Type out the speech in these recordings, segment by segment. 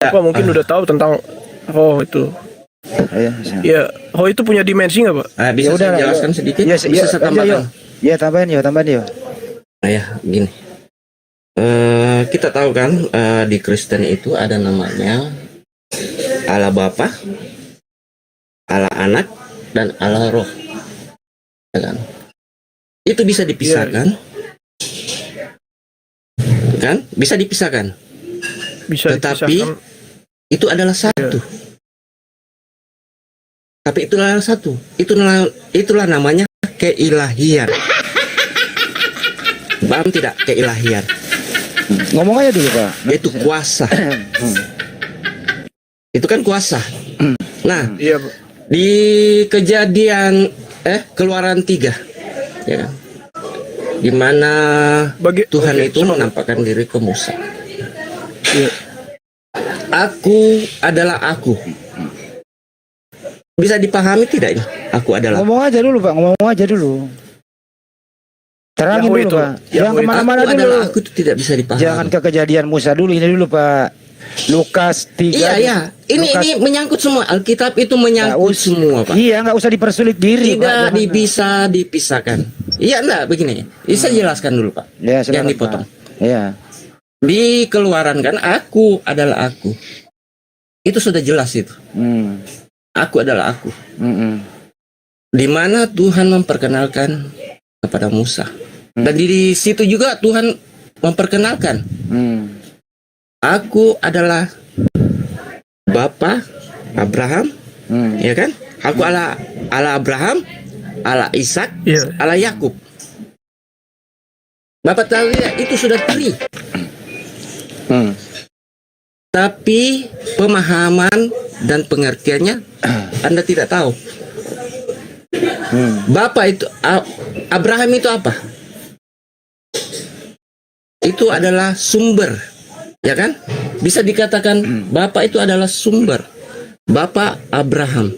Bapak mungkin udah tahu tentang roh itu. Ya, roh itu punya dimensi nggak, Pak? Bisa saya jelaskan sedikit? Ya, Bisa saya tambahkan? Ya, tambahin yuk. Ya, gini. Kita tahu kan di Kristen itu ada namanya Allah Bapa, Allah Anak, dan Allah Roh. Ya kan? Itu bisa dipisahkan. Kan? Bisa dipisahkan. Bisa Tetapi dipisahkan. itu adalah satu. Tapi itulah satu. Itulah namanya keilahian. Paham tidak keilahian? Ngomong aja dulu, Pak. Itu kuasa. Itu kan kuasa. Nah, Iya, Pak. di kejadian Keluaran 3, ya kan? Di mana Tuhan itu menampakkan diri ke Musa. Iya. Aku adalah aku. Bisa dipahami tidak ini? Aku adalah. Ngomong aja dulu, Pak. Ngomong aja dulu. Terangin dulu, Pak. Jangan kemana-mana dulu. Adalah aku itu tidak bisa dipahami. Jangan ke kejadian Musa dulu. Ini dulu, Pak. Lukas 3. Iya. Ini menyangkut semua. Alkitab itu menyangkut semua, Pak. Iya, nggak usah dipersulit diri, Tidak Pak. bisa dipisahkan. Iya, enggak begini. Bisa jelaskan dulu, Pak. Ya, Jangan dipotong. Iya. Di Keluaran kan aku adalah aku. Itu sudah jelas itu. Aku adalah aku. Di mana Tuhan memperkenalkan kepada Musa. Dan di situ juga Tuhan memperkenalkan. Aku adalah Bapa Abraham, ya kan? Aku Allah Abraham, Allah Ishak, Allah Yakub. Bapak tahu ya, itu sudah tri. Tapi pemahaman dan pengertiannya Anda tidak tahu. Bapak itu Abraham itu apa? Itu adalah sumber, ya kan? Bisa dikatakan Bapak itu adalah sumber. Bapak Abraham.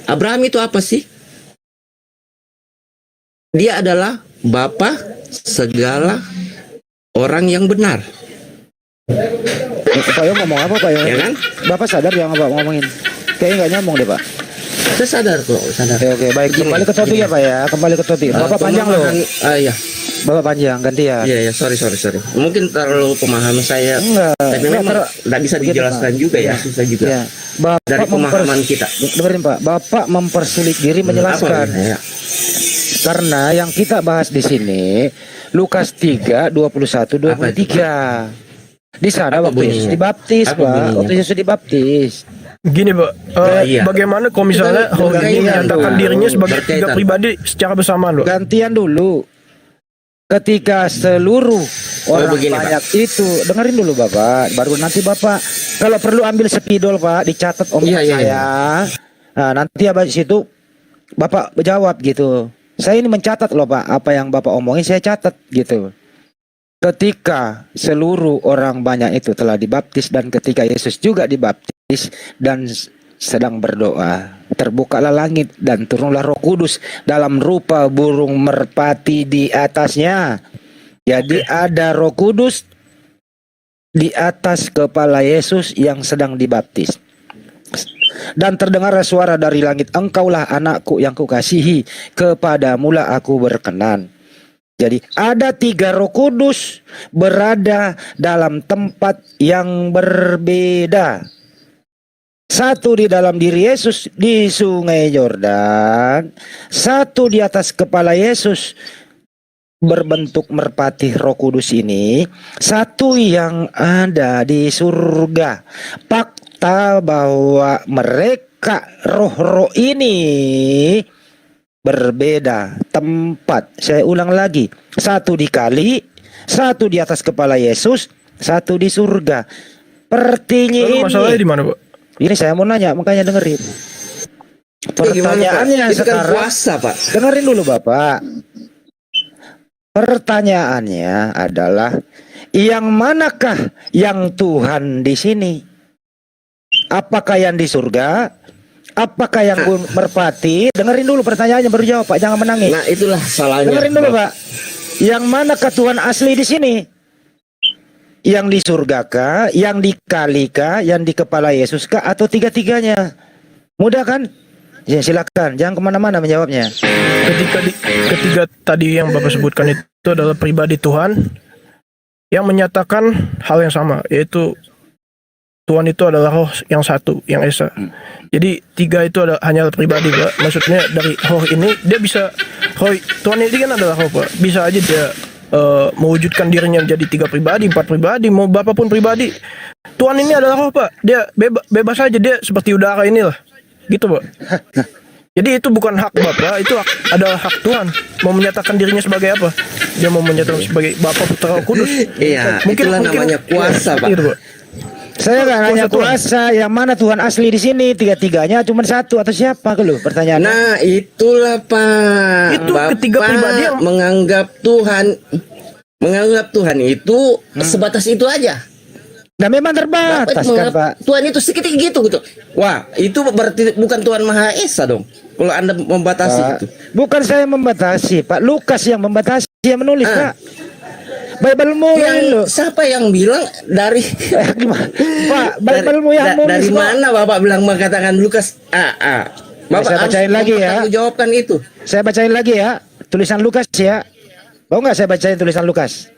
Abraham itu apa sih? Dia adalah Bapak segala orang yang benar. Pak Yo ngomong apa, Pak Yo? Ya kan? Bapak sadar yang Bapak ngomongin? Kayaknya nggak nyambung deh, Pak. Saya sadar kok, sadar. Oke, baik. Kembali ke topik ya, Pak ya. Kembali ke topik. Bapak panjang loh. Iya. Bapak panjang, gantian. Iya, sorry. Mungkin terlalu pemahaman saya. Enggak. Tapi memang tidak bisa dijelaskan juga ya, susah juga. Ya. Bapak Dari pemahaman kita. Dengerin, Pak. Bapak mempersulit diri menjelaskan. Karena yang kita bahas di sini Lukas 3, 21, 23. Di sana waktu Yesus dibaptis, Pak. Waktu Yesus dibaptis. Gini, Pak. Bagaimana kalau misalnya roh ini menyatakan dirinya sebagai tiga pribadi secara bersamaan, Pak? Gantian dulu. Ketika seluruh orang banyak Pak. Itu dengerin dulu Bapak, baru nanti Bapak kalau perlu ambil spidol Pak, dicatat omongan saya. Nah, nanti habis itu Bapak jawab gitu. Saya ini mencatat loh Pak, apa yang Bapak omongin saya catat gitu. Ketika seluruh orang banyak itu telah dibaptis dan ketika Yesus juga dibaptis dan sedang berdoa, terbukalah langit dan turunlah Roh Kudus dalam rupa burung merpati di atasnya. Jadi ada Roh Kudus di atas kepala Yesus yang sedang dibaptis. Dan terdengar suara dari langit, engkaulah anakku yang kukasihi, kepadamulah aku berkenan. Jadi ada 3 Roh Kudus berada dalam tempat yang berbeda. Satu di dalam diri Yesus di sungai Yordan, satu di atas kepala Yesus berbentuk merpati Roh Kudus ini, satu yang ada di surga. Fakta bahwa mereka roh-roh ini berbeda tempat. Saya ulang lagi, satu di kali, satu di atas kepala Yesus, satu di surga. Pertanyaan ini masalahnya di mana, Pak? Ini saya mau nanya, makanya dengerin. Pertanyaannya itu sekarang, kan puasa, Pak. Dengerin dulu Bapak. Pertanyaannya adalah, yang manakah yang Tuhan di sini? Apakah yang di surga? Apakah yang merpati? Dengerin dulu pertanyaannya baru jawab Pak, jangan menangis. Nah, itulah salahnya. Dengerin dulu Pak. Yang manakah Tuhan asli di sini? Yang di surga kah, yang di kali kah, yang di kepala Yesus kah, atau tiga-tiganya? Mudah kan? Ya silakan, jangan kemana-mana menjawabnya. Ketiga tadi yang Bapak sebutkan itu adalah pribadi Tuhan yang menyatakan hal yang sama, yaitu Tuhan itu adalah roh yang satu, yang esa. Jadi tiga itu hanyalah pribadi, Pak. Maksudnya dari roh ini dia bisa, roh Tuhan ini kan adalah roh, Pak. Bisa aja dia mewujudkan dirinya menjadi 3 pribadi, 4 pribadi, mau Bapak pun pribadi. Tuhan ini adalah roh, Pak. Dia bebas aja, dia seperti udara inilah. Gitu, Pak. Jadi itu bukan hak Bapak, itu adalah hak Tuhan. Mau menyatakan dirinya sebagai apa? Dia mau menyatakan sebagai Bapa, Putra, Roh Kudus. Iya, itulah namanya kuasa, Pak. Gitu, Pak. Saya nggak nanya kuasa, yang mana Tuhan asli di sini? Tiga-tiganya cuma satu atau siapa lu? Pertanyaan. Nah, itulah Pak. Itu Bapak ketiga pribadi yang menganggap Tuhan itu sebatas itu aja. Nah memang terbatas kan Pak. Tuhan itu sedikit gitu. Wah, itu berarti bukan Tuhan Maha Esa dong. Kalau Anda membatasi Pak, itu. bukan saya membatasi, Pak. Lukas yang membatasi, yang menulis, Pak. Bible-mu Siapa yang bilang dari gimana? Pak, Bible-mu yang nulis. Dari mana Bapak bilang mengatakan Lukas? Bapak saya bacain lagi ya. Jawabkan itu. Saya bacain lagi ya. Tulisan Lukas ya. Mau nggak saya bacain tulisan Lukas?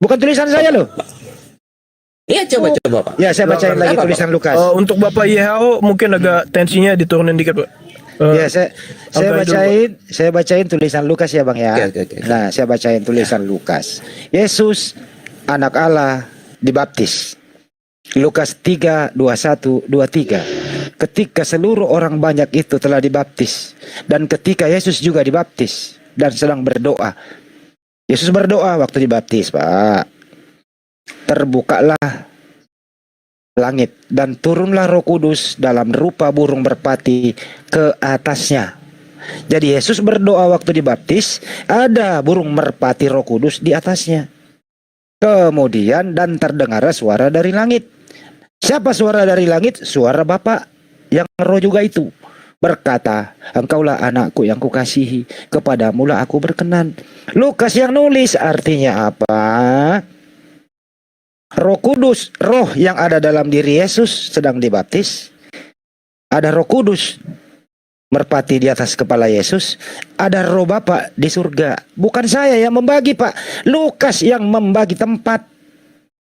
Bukan tulisan saya loh. Iya, coba Pak. Ya, saya bacain lagi tulisan Lukas. Untuk Bapak YHO mungkin agak tensinya diturunin dikit, Pak. Ya, saya bacain tulisan Lukas ya, Bang ya. Oke. Nah, saya bacain tulisan Lukas. Yesus anak Allah dibaptis. Lukas 3:21-23. Ketika seluruh orang banyak itu telah dibaptis dan ketika Yesus juga dibaptis dan sedang berdoa. Yesus berdoa waktu dibaptis, Pak. Terbukalah langit dan turunlah Roh Kudus dalam rupa burung merpati ke atasnya. Jadi Yesus berdoa waktu dibaptis, ada burung merpati Roh Kudus di atasnya. Kemudian dan terdengar suara dari langit. Siapa suara dari langit? Suara Bapa yang roh juga itu. Berkata, engkaulah anakku yang kukasihi, kepadamulah aku berkenan. Lukas yang nulis artinya apa? Roh Kudus, roh yang ada dalam diri Yesus sedang dibaptis. Ada Roh Kudus merpati di atas kepala Yesus. Ada Roh Bapa di surga. Bukan saya yang membagi, Pak. Lukas yang membagi tempat.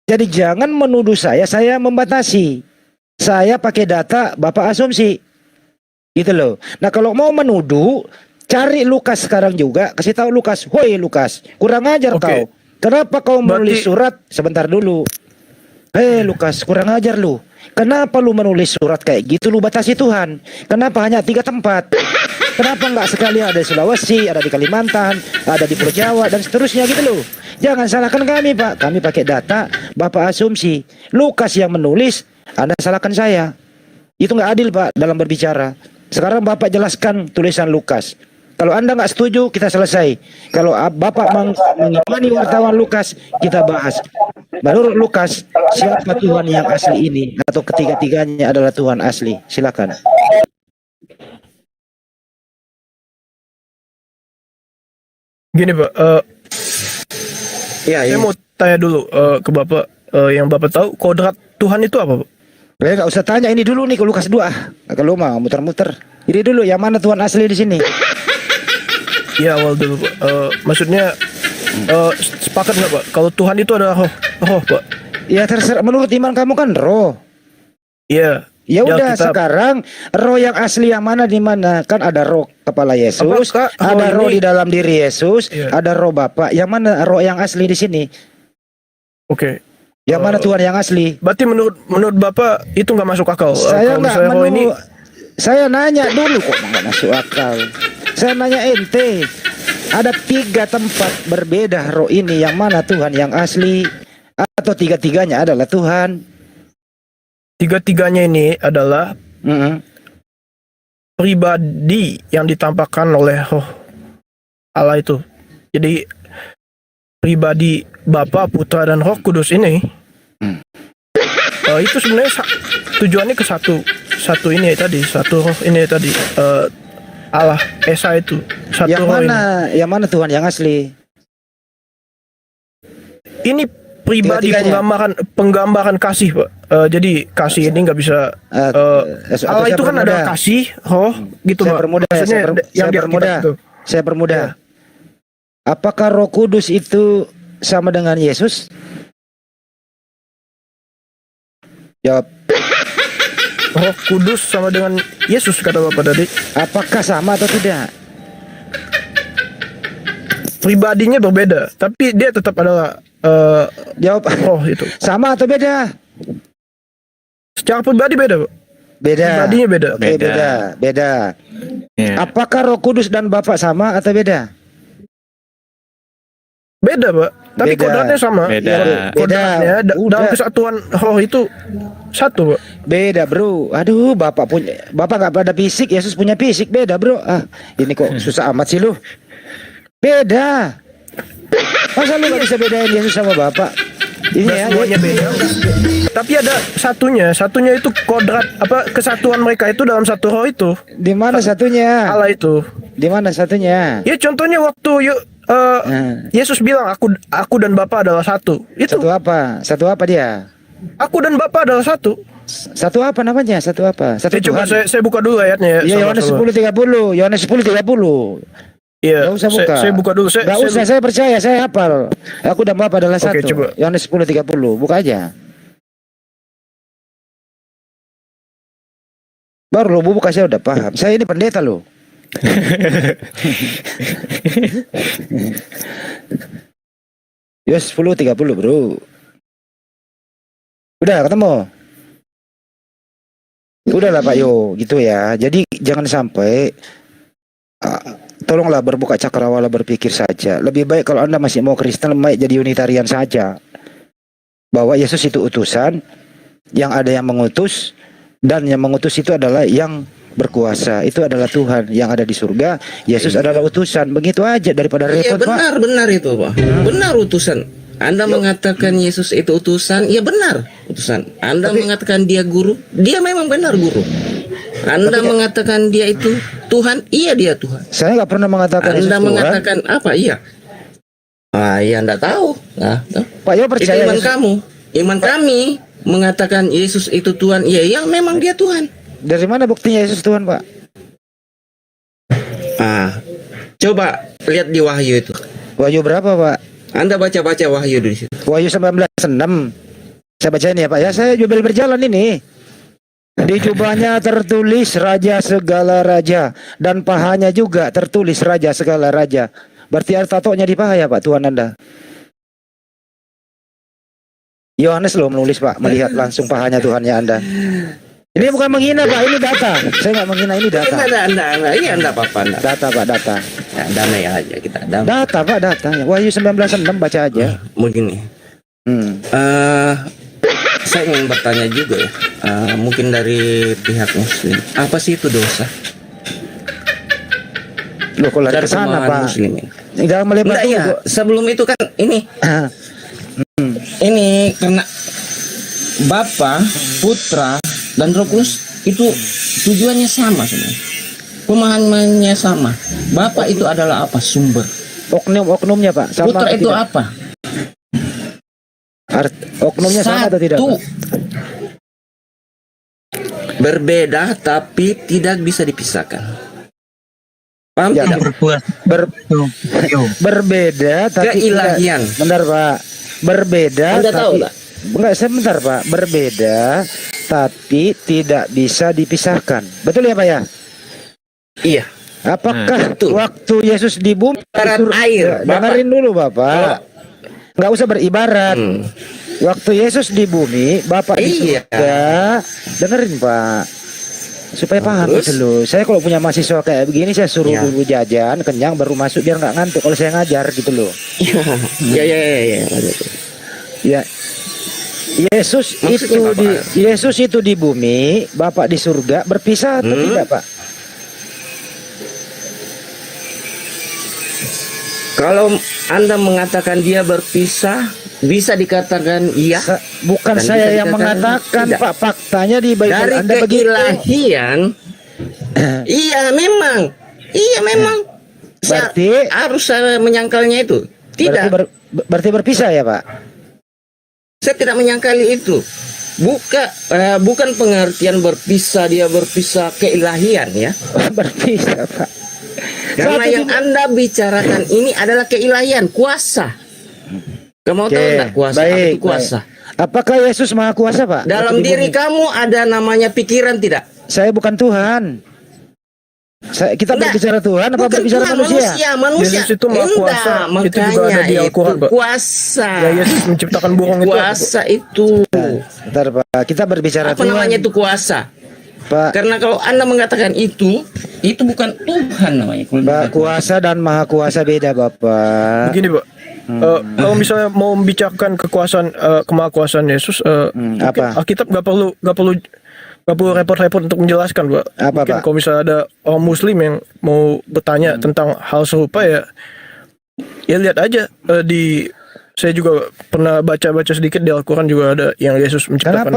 Jadi jangan menuduh saya membatasi. Saya pakai data, Bapak asumsi. Gitu loh. Nah kalau mau menuduh, cari Lukas sekarang juga. Kasih tahu Lukas, woi Lukas, kurang ajar kau. Kenapa kau menulis surat? Sebentar dulu. Lukas, kurang ajar lu. Kenapa lu menulis surat kayak gitu? Lu batasi Tuhan. Kenapa hanya 3 tempat? Kenapa nggak sekali ada di Sulawesi, ada di Kalimantan, ada di Pulau Jawa dan seterusnya gitu loh. Jangan salahkan kami, Pak. Kami pakai data, Bapak asumsi. Lukas yang menulis, Anda salahkan saya. Itu nggak adil, Pak, dalam berbicara. Sekarang Bapak jelaskan tulisan Lukas. Kalau Anda nggak setuju, kita selesai. Kalau Bapak mengimani wartawan Lukas, kita bahas. Menurut Lukas, siapa Tuhan yang asli ini? Atau ketiga-tiganya adalah Tuhan asli? Silakan. Gini, Pak. Saya mau tanya dulu ke Bapak. Yang Bapak tahu, kodrat Tuhan itu apa, Pak? Nggak usah tanya ini dulu nih ke Lukas 2. Kalau mau muter-muter. Ini dulu, yang mana Tuhan asli di sini? Ya awal dulu, Pak. Maksudnya sepakat nggak, Pak? Kalau Tuhan itu adalah roh, Pak. Ya terserah, menurut iman kamu kan roh. Iya. Ya udah, sekarang roh yang asli yang mana di mana? Kan ada roh kepala Yesus, ada roh di dalam diri Yesus, ada roh Bapa. Yang mana roh yang asli di sini? Oke. Yang mana Tuhan yang asli? Berarti menurut Bapak itu nggak masuk akal. Saya nggak saya nanya dulu kok nggak masuk akal. Saya nanya ente. Ada 3 tempat berbeda roh ini, yang mana Tuhan yang asli atau tiga-tiganya adalah Tuhan? Tiga-tiganya ini adalah pribadi yang ditampakkan oleh roh Allah itu. Jadi pribadi Bapa, Putra dan Roh Kudus ini itu sebenarnya tujuannya ke satu ini tadi, satu roh ini tadi, Allah Esa itu satu yang roh mana ini. Yang mana Tuhan yang asli? Ini pribadi Tiga-tiganya. penggambaran kasih, Pak. Jadi kasih ini nggak bisa Allah itu kan ada kasih, roh gitu, saya Pak. permudah, Maksudnya saya di permudah. Alkitab itu. Saya permudah. Apakah Roh Kudus itu sama dengan Yesus? Jawab. Roh Kudus sama dengan Yesus kata Bapak tadi. Apakah sama atau tidak? Pribadinya berbeda, tapi dia tetap adalah Jawab. roh itu. Sama atau beda? Secara pribadi beda, Pak. Beda. Pribadinya beda. Oke, beda. Ya. Apakah Roh Kudus dan Bapa sama atau beda? Beda, Pak. Tapi Beda. kodratnya sama. Beda. Ya, kodratnya Beda. dalam Udah. kesatuan roh itu satu, Pak. Beda, bro. Aduh, Bapak nggak pada fisik, Yesus punya fisik. Beda, bro. Ini kok susah amat sih lu. Beda. Masa lu nggak bisa bedain Yesus sama Bapak? Ini Nggak ya, semuanya beda. Tapi ada satunya itu kodrat kesatuan mereka itu dalam satu roh itu. di mana satunya? Allah itu. Di mana satunya? Ya contohnya waktu Yesus bilang aku dan Bapa adalah satu. Itu Satu apa? Satu apa dia? aku dan Bapa adalah satu. Satu apa namanya? Satu apa? Satu Coba Tuhan. saya buka dulu ayatnya ya. Iya, Yohanes 10:30. Yohanes 10:30. Iya, Gak usah buka. saya buka dulu. Gak usah, saya percaya, saya hafal. Aku dan Bapak adalah Oke, satu. coba. Yohanes 10:30. Buka aja. Baru lo buka, saya udah paham. Saya ini pendeta loh. Yohanes 10:30, bro. Udah ketemu? Udah lah Pak Yo, gitu ya. Jadi jangan sampai tolonglah berbuka cakrawala, berpikir saja. Lebih baik kalau Anda masih mau Kristen, baik jadi Unitarian saja. Bahwa Yesus itu utusan, yang ada yang mengutus, dan yang mengutus itu adalah yang berkuasa. Itu adalah Tuhan yang ada di surga. Yesus adalah utusan. Begitu aja, daripada Iya repot, Pak. benar itu, Pak. Benar utusan. Anda mengatakan Yesus itu utusan, ya benar utusan. Anda mengatakan dia guru, dia memang benar guru. Anda mengatakan dia itu Tuhan, iya dia Tuhan. Saya nggak pernah mengatakan Yesus Anda Tuhan. mengatakan apa? Iya. Ya Anda tahu. Nah, Pak Yo itu percaya iman Yesus. kamu. Iman kami mengatakan Yesus itu Tuhan. Iya, yang memang dia Tuhan. Dari mana buktinya Yesus Tuhan, Pak? Coba lihat di Wahyu itu. Wahyu berapa, Pak? Anda baca-baca Wahyu di situ. Wahyu 19:6. Saya baca ini ya Pak ya. Saya jubel berjalan ini. Di jubahnya tertulis Raja segala raja, dan pahanya juga tertulis Raja segala raja. Berarti ada tatonya di paha ya Pak, Tuhan Anda. Yohanes loh menulis Pak, melihat langsung pahanya Tuhannya Anda. Ini bukan menghina Pak, ini data. Saya nggak menghina, ini data. Anda apa-apa, Anda. Data Pak, data. Ya, damai aja kita, damai. Data Pak, data. Wahyu 19:6 baca aja. Begini. Saya ingin bertanya juga ya, mungkin dari pihak Muslim, apa sih itu dosa? Loh kok lari Dari ke sana pemahaman Pak? Muslimin. Jangan melebar Enggak dulu, ya, Pak. sebelum itu kan ini karena Bapa, Putra, dan Roh Kudus itu tujuannya sama sebenarnya. Pemahamannya sama. Bapa itu adalah apa? Sumber. Oknumnya Pak. Sama Putra atau itu tidak? apa? Oknumnya sama atau tidak? Satu. Pak? Berbeda tapi tidak bisa dipisahkan. Paham Ya, tidak? Berbeda tapi Keilahian. tidak. Bentar Pak. Berbeda Anda tahu tapi tak? enggak, sebentar Pak. Berbeda tapi tidak bisa dipisahkan. Betul ya Pak ya? Iya. Apakah betul. waktu Yesus di bumi Ibarat air, Bapak. dengerin dulu Bapak. Nggak usah beribarat. Waktu Yesus di bumi, Bapak di Iya. surga. Dengerin Pak. Supaya paham Terus? gitu loh. Saya kalau punya mahasiswa kayak begini, saya suruh Ya. dulu jajan, kenyang, baru masuk biar nggak ngantuk kalau saya ngajar gitu loh. Ya. Ya. Yesus Maksudnya apa? Yesus itu di bumi, Bapak di surga, berpisah atau tidak Pak? Kalau Anda mengatakan dia berpisah, bisa dikatakan iya. Bukan Dan saya bisa yang dikatakan mengatakan tidak. Pak, faktanya di Bible Dari Anda begitu. keilahian, iya memang. Berarti- Harus saya menyangkalnya itu. Tidak. Berarti berpisah ya Pak? Saya tidak menyangkali itu. Bukan pengertian berpisah, dia berpisah keilahian ya. Berpisah, Pak. Karena Satu yang juga- Anda bicarakan ini adalah keilahian, kuasa. Kamu tahu Oke, enggak kuasa? Apa baik, itu kuasa? baik. Apakah Yesus Maha Kuasa, Pak? Dalam Waktu di diri bumi? kamu ada namanya pikiran tidak? Saya bukan Tuhan. Kita Enggak. berbicara Tuhan apa Bukan berbicara Tuhan, manusia? manusia. Yesus itu maha kuasa. Enggak, Itu juga ada makanya di Al-Quran, itu Pak. kuasa. Ya Yesus menciptakan burung itu. Kuasa itu. Bentar, Pak. Kita berbicara Apa Tuhan. namanya itu kuasa? Pak. Karena kalau Anda mengatakan itu bukan Tuhan namanya. Kalau Pak, dikatakan. kuasa dan maha kuasa beda, Bapak. Begini, Pak. Kalau misalnya mau membicarakan kekuasaan kemahakuasaan Yesus, mungkin apa? Alkitab nggak perlu repot-repot untuk menjelaskan, Pak. Apa, Mungkin Pak? kalau misalnya ada orang Muslim yang mau bertanya tentang hal serupa ya lihat aja saya juga pernah baca-baca sedikit di Al-Quran juga ada yang Yesus menciptakan.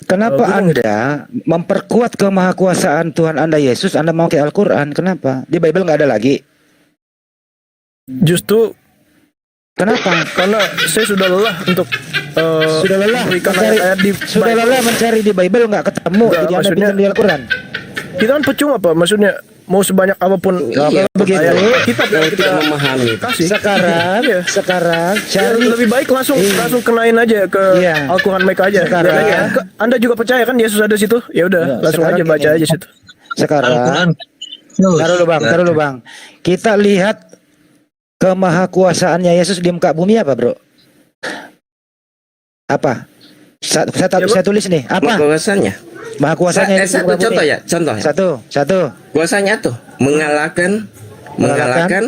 Kenapa burung. Anda memperkuat kemahakuasaan Tuhan Anda Yesus, Anda mau ke Al-Quran? Kenapa? Di Bible nggak ada lagi. Justru Kenapa? karena saya sudah lelah untuk Sudah lelah memberikan mencari, ayat-ayat di sudah Bible. lelah mencari di Bible nggak ketemu. Enggak, Jadi Anda maksudnya- pinjam di Al-Quran. Kita kan percuma, Pak. Maksudnya mau sebanyak apapun Iya, begitu. ayat kitab yang Kita kita memahami. kasih. Sekarang, Iya. sekarang Ya, cari lebih baik langsung kenain aja ke Iya. Al-Quran mereka aja. Sekarang- Ya, Anda juga percaya kan Yesus ada situ? Ya udah, Ya, langsung sekarang aja baca gini. aja situ. sekarang. Taruh dulu bang. Kita lihat kemahakuasaannya Yesus di muka bumi apa, bro? Apa? Ya, Saya tulis nih. Apa? Kuasanya. Maha kuasanya Yesus di Satu muka bumi. contoh ya, contoh ya. Satu. Kuasanya tuh mengalahkan kuasa Mengalahkan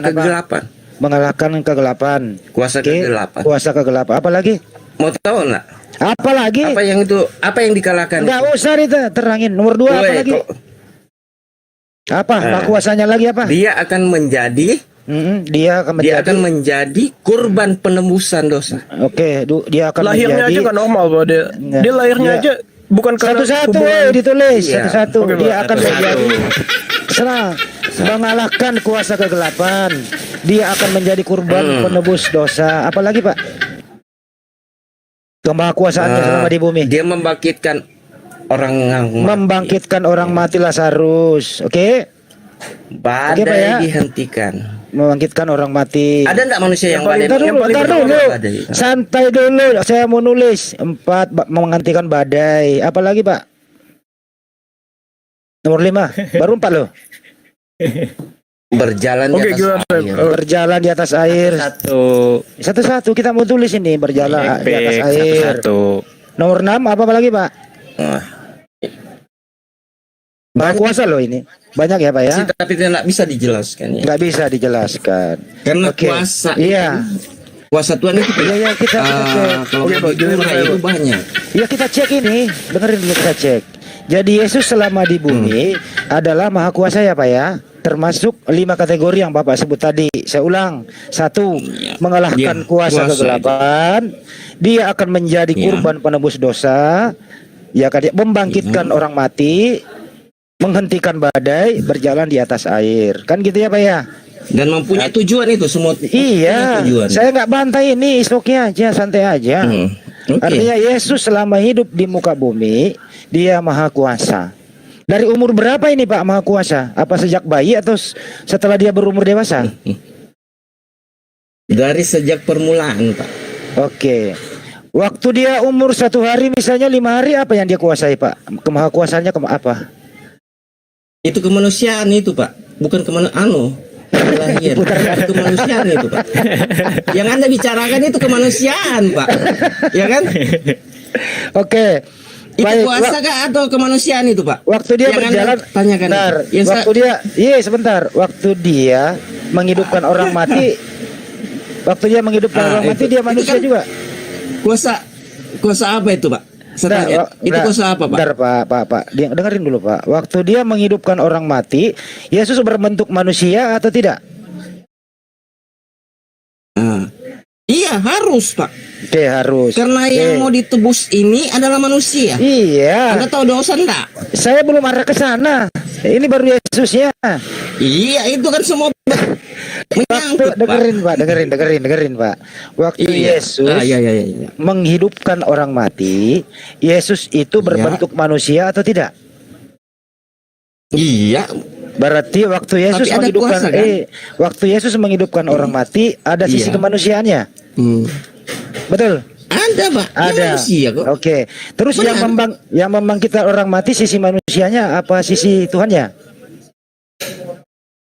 apa? kegelapan. Mengalahkan kegelapan. Kuasa Oke, kegelapan. Kuasa kegelapan. Apa lagi? Mau tahu enggak? Apa lagi? Apa yang dikalahkan? Enggak usah itu terangin. Nomor 2 apa Woi, lagi? kok- Apa? Maha kuasanya lagi apa? Dia akan menjadi Dia akan menjadi kurban penembusan dosa. Oke, dia akan Lahirnya menjadi aja kan normal, Pak. Enggak. Dia lahirnya Dia- aja bukan karena satu-satu hubungan- ditulis Iya. satu-satu. Oke, Pak. Dia akan Satu-satu. menjadi serang mengalahkan kuasa kegelapan. Dia akan menjadi kurban penebus dosa. Apalagi, Pak? Kemahakuasaannya selama di bumi. Dia membangkitkan orang yang Membangkitkan orang mati Lazarus. Oke? badai Oke, Pak, ya. dihentikan. Membangkitkan orang mati. Ada enggak manusia yang badai? Bentar Yang dulu, paling bentar pertama dulu. badai. Santai dulu. Saya mau nulis. 4 menghentikan badai. Apalagi, Pak? Nomor 5. Baru 4 loh. Berjalan Oke, di atas gimana, Pak? air. Berjalan di atas air. Satu-satu kita mau tulis ini berjalan di atas air. Nomor 6 apa lagi, Pak? Wah, Maha kuasa loh ini. Banyak ya, Pak ya? tapi tidak bisa dijelaskan ya. Nggak bisa dijelaskan. Karena Oke. kuasa Iya. kuasa Tuhan itu Iya, kita cek. kalau Oke, Pak, bagi gimana, orang Pak? itu banyak. Ya kita cek ini. Dengerin dulu kita cek. Jadi Yesus selama di bumi adalah maha kuasa ya, Pak ya? Termasuk 5 kategori yang Bapak sebut tadi. Saya ulang. 1, mengalahkan Iya, kuasa kuasa kegelapan. Dia akan menjadi Iya. kurban penebus dosa. Ya kan, dia membangkitkan orang mati, menghentikan badai, berjalan di atas air. Kan gitu ya, Pak ya? Dan mempunyai tujuan itu semua. Iya. punya tujuan. Saya nggak bantai ini, istoknya aja, santai aja. Oke. Artinya Yesus selama hidup di muka bumi, dia maha kuasa. Dari umur berapa ini, Pak, maha kuasa? Apa sejak bayi atau setelah dia berumur dewasa? Dari sejak permulaan, Pak. Oke. Waktu dia umur 1 hari misalnya 5 hari, apa yang dia kuasai, Pak? Kemahakuasaannya apa? Itu kemanusiaan itu, Pak. Bukan lahir. Itu kemanusiaan itu, Pak. Yang Anda bicarakan itu kemanusiaan, Pak. Ya kan? Oke. Itu Baik, kuasa kah atau kemanusiaan itu, Pak? waktu dia Yang berjalan, Anda tanyakan bentar, itu. Ya, waktu dia, sebentar, waktu dia menghidupkan orang mati, waktu dia menghidupkan orang mati, dia manusia kan juga. Kuasa apa itu, Pak? Saya tanya, itu kuasa apa, Pak? Bentar, Pak. Dengerin dulu, Pak. Waktu dia menghidupkan orang mati, Yesus berbentuk manusia atau tidak? Iya, harus, Pak. Oke, harus. Karena Oke. yang mau ditebus ini adalah manusia. Iya, Anda tahu dosa enggak? saya belum arah ke sana. Ini baru Yesusnya. Iya, itu kan semua Menyangkut, Pak. dengerin Pak. Waktu Iya. Yesus Iya. menghidupkan orang mati, Yesus itu berbentuk manusia atau tidak? Iya. Berarti waktu Yesus Tapi ada menghidupkan kuasa, kan? waktu Yesus menghidupkan orang mati, ada sisi Iya. kemanusiaannya. Betul? Ada, Pak. Dia Ada. manusia kok. Oke. Terus Benar. yang membangkitkan orang mati sisi manusianya apa sisi Tuhannya?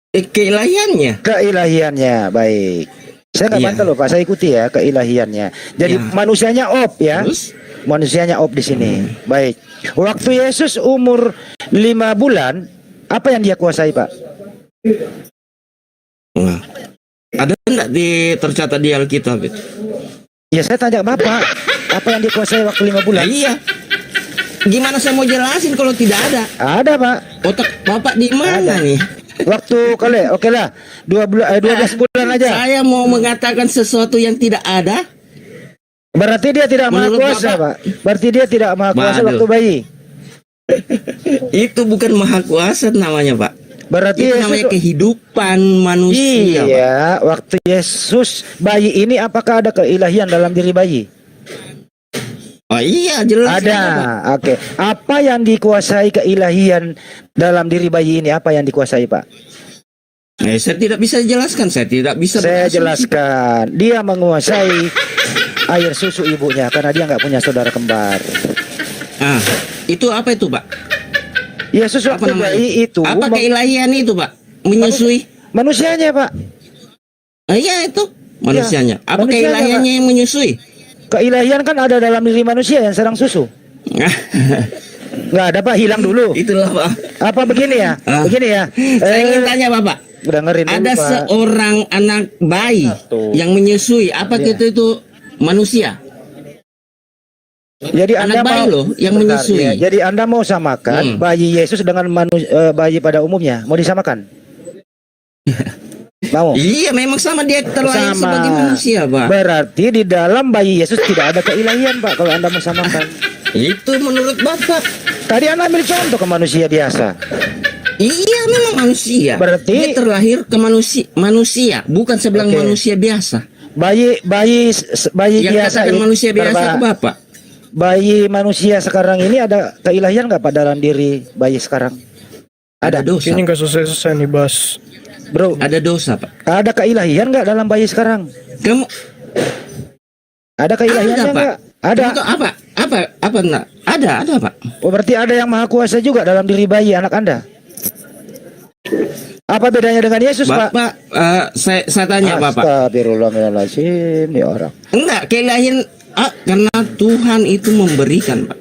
Keilahiannya. Keilahiannya. Baik. Saya nggak Iya. bantah loh Pak, saya ikuti ya keilahiannya. Jadi Iya. manusianya ya. Terus? Manusianya di sini. Baik. Waktu Yesus umur 5 bulan, apa yang dia kuasai, Pak? Nah, ada enggak tercatat di Alkitab itu? Ya saya tanya Bapak, apa yang dikuasai waktu 5 bulan? Iya. Gimana saya mau jelasin kalau tidak ada? Ada, Pak. Otak Bapak di mana nih? Waktu oke lah, 12 bulan aja. Saya mau mengatakan sesuatu yang tidak ada. Berarti dia tidak maha Menurut kuasa, Bapak? Pak. Berarti dia tidak maha kuasa Waduh. waktu bayi. Itu bukan maha kuasa namanya, Pak. Berarti Itu Yesus namanya kehidupan manusia, Pak. Iya, waktu Yesus bayi ini apakah ada keilahian dalam diri bayi? Oh iya, jelas Ada. Pak. Oke. Apa yang dikuasai keilahian dalam diri bayi ini? Apa yang dikuasai, Pak? Saya tidak bisa jelaskan, saya tidak bisa Saya berasumsi. jelaskan. Dia menguasai air susu ibunya karena dia nggak punya saudara kembar. Ah, itu apa itu, Pak? Yesus Apa waktu namanya? bayi itu Apa keilahian itu, Pak? Menyusui? manusianya, Pak. Iya itu manusianya. Apa manusianya, keilahiannya yang menyusui? Keilahian kan ada dalam diri manusia yang sedang susu. Nggak ada, Pak, hilang dulu. Itulah, Pak. Apa begini ya? Ah. Begini ya. Saya ingin tanya, Bapak. Dengerin dulu, Ada Pak. seorang anak bayi yang menyusui. Apa Iya. itu manusia? Jadi Anak bayi loh yang Bentar, menyusui. ya. Jadi Anda mau samakan bayi Yesus dengan bayi pada umumnya? Mau disamakan? Mau? Iya, memang sama, dia terlahir Sama. sebagai manusia, Pak. Berarti di dalam bayi Yesus tidak ada keilahian, Pak, kalau Anda mau samakan. Itu menurut Bapak. Tadi Anda ambil contoh ke manusia biasa. Iya, memang manusia. Berarti- dia terlahir ke manusia, bukan saya bilang Oke. manusia biasa. Bayi Yang biasa katakan ini- manusia biasa Bapak, ke Bapak. bayi manusia sekarang ini ada keilahian nggak, Pak, dalam diri bayi sekarang? Ada dosa. Ini nggak selesai nih, Bas. Bro, Ada dosa, Pak. ada keilahian nggak dalam bayi sekarang? Kamu Ada keilahiannya Ada, Pak. nggak? Ada. Itu apa enggak? Ada, Pak. Oh, berarti ada yang maha kuasa juga dalam diri bayi anak Anda. Apa bedanya dengan Yesus, Pak? Bapak, saya tanya Bapak. Astagfirullahaladzim, nih orang. Enggak, keilahian karena Tuhan itu memberikan, Pak.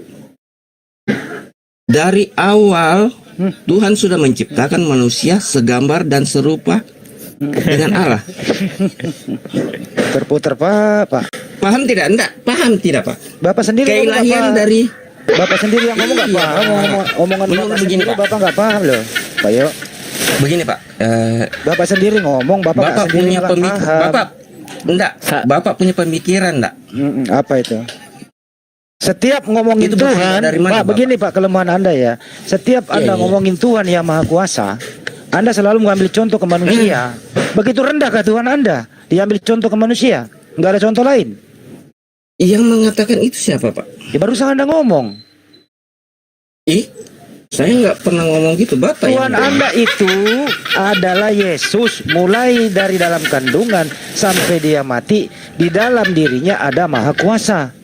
Dari awal Tuhan sudah menciptakan manusia segambar dan serupa dengan Allah. Terputar, Pak. Paham tidak? Enggak, paham tidak, Pak? Bapak sendiri ngomong nggak Keilahian paham. dari Bapak sendiri yang ngomong nggak Iya, paham. Omongan Menurut Bapak begini, sendiri Pak. Bapak nggak paham loh, Pak Yo. begini, Pak. Bapak sendiri ngomong, Bapak nggak Bapak sendiri punya nggak paham. Bapak punya pemikiran enggak? Apa itu? Setiap ngomongin Itu bersumber Tuhan, dari mana, Pak, Bapak? begini Pak, kelemahan Anda ya. Setiap Anda iya. ngomongin Tuhan yang Maha Kuasa, Anda selalu mengambil contoh ke manusia. Begitu rendah ke Tuhan Anda, diambil contoh ke manusia. Nggak ada contoh lain. Yang mengatakan itu siapa, Pak? Ya barusan Anda ngomong. Saya nggak pernah ngomong gitu, Bapak. Tuhan yang Anda itu adalah Yesus. Mulai dari dalam kandungan sampai dia mati, di dalam dirinya ada Maha Kuasa.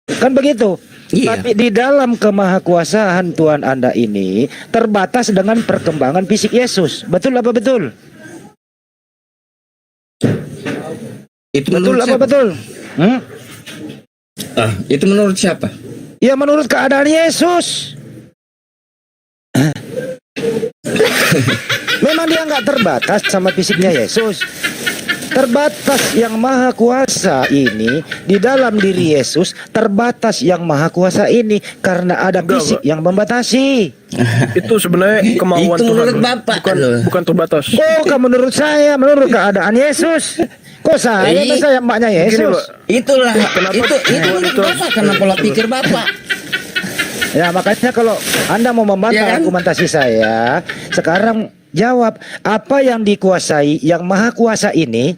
Kan begitu. Iya. Tapi di dalam kemahakuasaan Tuhan Anda ini terbatas dengan perkembangan fisik Yesus. Betul apa betul? Itu Betul menurut apa siapa? betul? Itu menurut siapa? Ya menurut keadaan Yesus. Memang dia nggak terbatas sama fisiknya Yesus. Terbatas yang maha kuasa ini di dalam diri Yesus. Terbatas yang maha kuasa ini karena ada Enggak, fisik Pak. yang membatasi. Itu sebenarnya kemauan Itu Tuhan. menurut loh. Bapak bukan, loh. bukan terbatas. Oh, menurut saya, menurut keadaan Yesus. Kok saya, Ih, saya emaknya Gini, Yesus. Pak. Itulah Kenapa itu Tuhan itu Bapak karena pola pikir Bapak. Ya makanya kalau Anda mau membantah Ya kan? argumentasi saya, sekarang jawab, apa yang dikuasai yang maha kuasa ini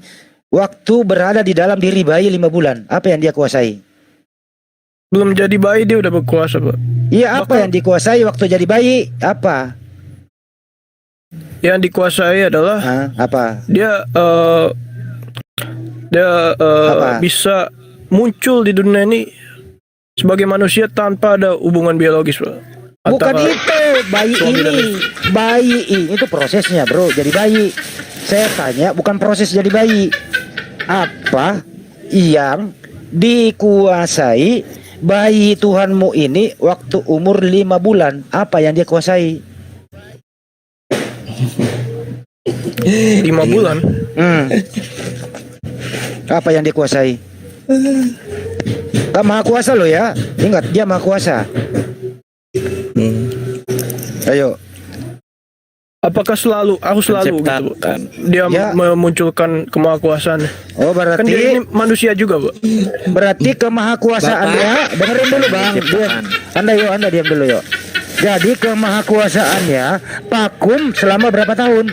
waktu berada di dalam diri bayi 5 bulan? Apa yang dia kuasai? Belum jadi bayi dia udah berkuasa, Pak. Iya, apa yang dikuasai waktu jadi bayi? Apa? Yang dikuasai adalah Apa? dia Apa? bisa muncul di dunia ini sebagai manusia tanpa ada hubungan biologis, Pak. Bukan Antara itu, bayi suami dan ini. Bayi ini itu prosesnya, Bro, jadi bayi. Saya tanya, bukan proses jadi bayi. Apa yang dikuasai bayi Tuhanmu ini waktu umur 5 bulan? Apa yang dia kuasai? 5 bulan. Apa yang dia kuasai? Gak maha kuasa loh ya. Ingat, dia maha kuasa. Ayo. Apakah harus selalu gitu, Pak? Dia Ya. memunculkan kemahakuasaan. Oh, Kan dia ini berarti manusia juga, Pak. berarti kemahakuasaan dia, dengerin dulu Bang. Anda diam dulu yuk. Jadi kemahakuasaannya vakum selama berapa tahun?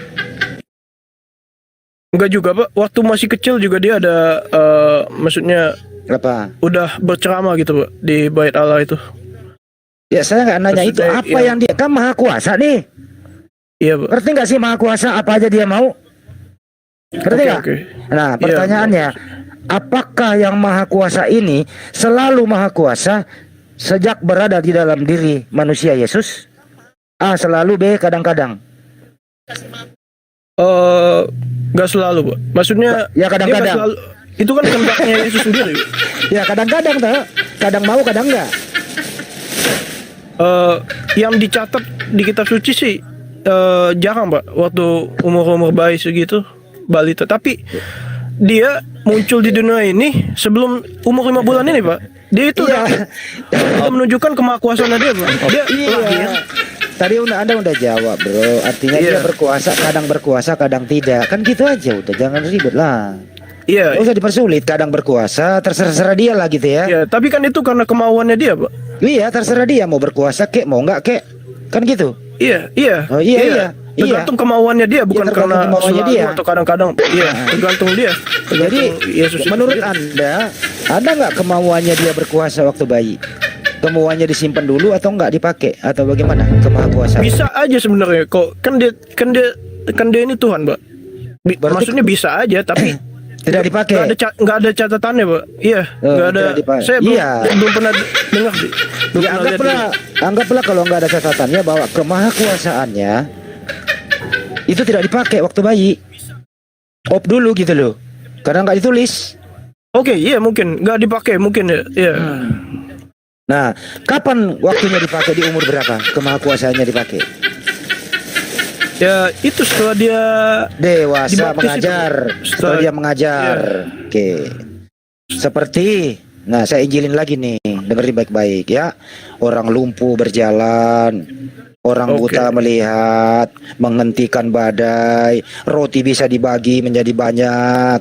Enggak juga, Pak. Waktu masih kecil juga dia ada maksudnya Apa? udah berceramah gitu, Pak, di bait Allah itu. Ya saya nggak nanya itu. Maksudnya, Apa ya. yang dia kan maha kuasa nih? Iya, Pak. Ngerti nggak sih maha kuasa apa aja dia mau? Ngerti nggak? Oke. Nah pertanyaannya, apakah yang maha kuasa ini selalu maha kuasa sejak berada di dalam diri manusia Yesus? A. Selalu. B. Kadang-kadang. Nggak selalu, Pak. Maksudnya Ya, dia kadang-kadang. nggak selalu. Itu kan kehendaknya Yesus sendiri. Ya kadang-kadang tuh. Kadang mau kadang enggak. Yang dicatat di kitab suci sih jarang, Pak, waktu umur bayi segitu, balita. Tapi dia muncul di dunia ini sebelum umur 5 bulan ini, Pak. Dia itu Iya. udah menunjukkan kemahakuasaan dia, Pak. Dia lahir. Iya. Tadi Anda udah jawab, Bro. Artinya dia Iya. berkuasa, kadang tidak. Kan gitu aja udah, jangan ribet lah. Iya. Nggak usah dipersulit, kadang berkuasa, terserah dia lah gitu ya. Iya, tapi kan itu karena kemauannya dia, Pak. Iya, terserah dia mau berkuasa kek, mau enggak kek. Kan gitu. Iya, iya. Oh, iya. Tergantung kemauannya dia, bukan Iya, tergantung karena kemauannya selalu dia. atau kadang-kadang. Iya, tergantung dia. Jadi Tergantung Yesus itu menurut sendiri. Anda, ada nggak kemauannya dia berkuasa waktu bayi? Kemauannya disimpan dulu atau enggak dipakai atau bagaimana kemahakuasaan? Bisa aja sebenarnya kok, kan dia ini Tuhan, Pak. Berarti- Maksudnya bisa aja, tapi Tidak dipakai. nggak ada catatannya, Pak. Iya, Oh, nggak ada. tidak dipakai. Saya Iya. belum pernah dengar sih. Belum Ya pernah lihat anggaplah kalau nggak ada catatannya bahwa kemahakuasaannya itu tidak dipakai waktu bayi. Op dulu gitu loh. Karena nggak ditulis. Oke, iya mungkin nggak dipakai, mungkin ya. Iya. Nah, kapan waktunya dipakai, di umur berapa kemahakuasaannya dipakai? Ya itu setelah dia Dewasa Dibaptis mengajar. itu. Setelah dia mengajar. Oke. Seperti, nah saya injilin lagi nih, dengerin baik-baik ya. Orang lumpuh berjalan, orang Oke. buta melihat, menghentikan badai, roti bisa dibagi menjadi banyak.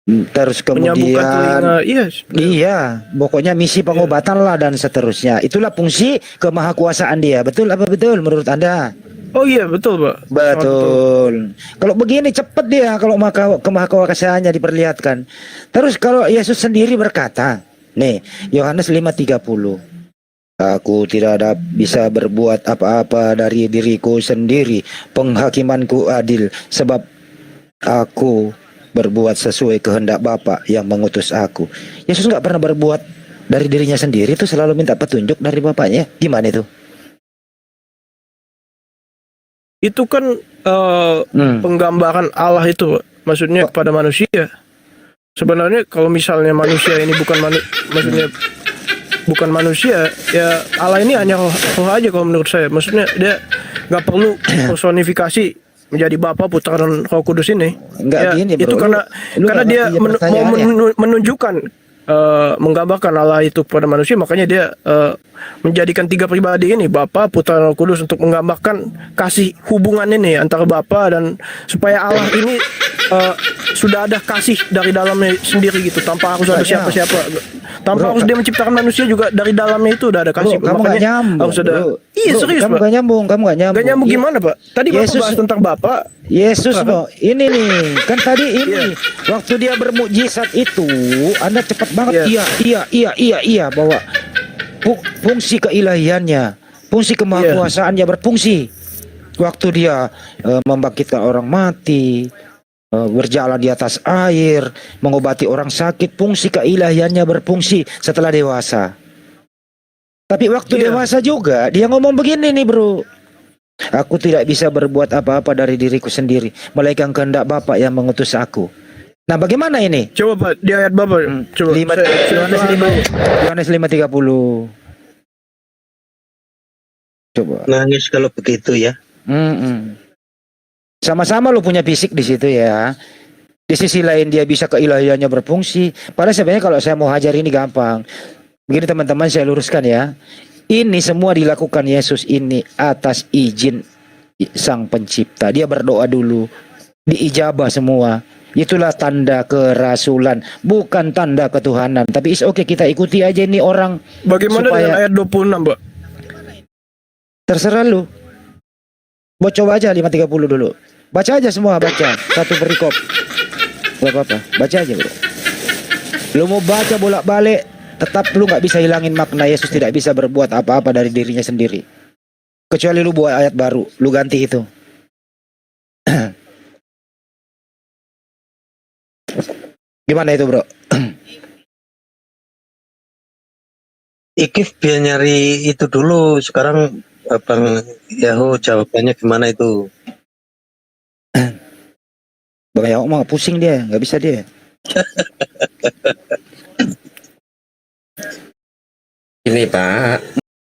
Terus menyambungkan telinga. kemudian Iya. iya, pokoknya misi pengobatan lah dan seterusnya. Itulah fungsi kemahakuasaan dia. Betul apa betul menurut Anda? Oh iya, betul, Pak. Sangat Betul. Kalau begini cepat dia kalau kemahakuasaannya diperlihatkan. Terus kalau Yesus sendiri berkata, nih Yohanes 5:30. Aku tidak bisa berbuat apa-apa dari diriku sendiri. Penghakimanku adil sebab aku berbuat sesuai kehendak Bapa yang mengutus aku. Yesus nggak pernah berbuat dari dirinya sendiri, itu selalu minta petunjuk dari Bapaknya. Gimana itu? Itu kan penggambaran Allah itu, Pak. Maksudnya kepada manusia. Sebenarnya kalau misalnya manusia ini maksudnya bukan manusia, ya Allah ini hanya roh aja kalau menurut saya. Maksudnya dia nggak perlu personifikasi menjadi Bapa, Putra dan Roh Kudus ini. Enggak Ya, gini, bro. itu karena Lu nggak dia ngerti mau pertanyaannya. menunjukkan menggambarkan Allah itu kepada manusia, makanya dia menjadikan 3 pribadi ini, Bapa, Putra, dan Roh Kudus, untuk menggambarkan kasih hubungan ini antara Bapa dan supaya Allah ini sudah ada kasih dari dalamnya sendiri gitu, tanpa harus ada Banyak. siapa-siapa, tanpa Bro, harus dia menciptakan manusia juga dari dalamnya itu udah ada kasih. Bro, kamu nggak Makanya nyambung, harus ada. bro. Iya, Bro, serius, kamu Pak. gak nyambung, kamu gak nyambung. Gak nyambung Iya. gimana, Pak? Tadi Bapak Yesus- bahas tentang Bapak. Yesus Apa? kok, ini nih, kan tadi ini waktu dia bermukjizat itu, Anda cepat banget iya bahwa fungsi keilahiannya, fungsi kemahakuasaannya berfungsi. Waktu dia membangkitkan orang mati, berjalan di atas air, mengobati orang sakit, fungsi keilahiannya berfungsi setelah dewasa. Tapi waktu Iya. dewasa juga dia ngomong begini nih, Bro. Aku tidak bisa berbuat apa-apa dari diriku sendiri, melainkan kehendak Bapa yang mengutus aku. Nah, bagaimana ini? Coba, Pak, di ayat Bapak. Coba. Yohanes 5:30. Coba. Nangis kalau begitu ya. Sama-sama lo punya fisik di situ ya. Di sisi lain dia bisa keilahiannya berfungsi. Padahal sebenarnya kalau saya mau hajar ini gampang. Begini teman-teman, saya luruskan ya. Ini semua dilakukan Yesus ini atas izin Sang Pencipta. Dia berdoa dulu, diijabah semua. Itulah tanda kerasulan, bukan tanda ketuhanan. Tapi oke, kita ikuti aja ini orang. Bagaimana Supaya- dengan ayat 26, Pak? Terserah lu. Mau coba aja 5:30 dulu. Baca aja semua, baca. Satu perikop. Gak apa-apa, baca aja, Bro. Lu mau baca bolak-balik, tetap lu gak bisa hilangin makna Yesus tidak bisa berbuat apa-apa dari dirinya sendiri. Kecuali lu buat ayat baru, lu ganti itu. Gimana itu, Bro? Ikif biar nyari itu dulu. Sekarang Abang Yaho jawabannya gimana itu? Bang Yao mah pusing dia, nggak bisa dia. Ini Pak,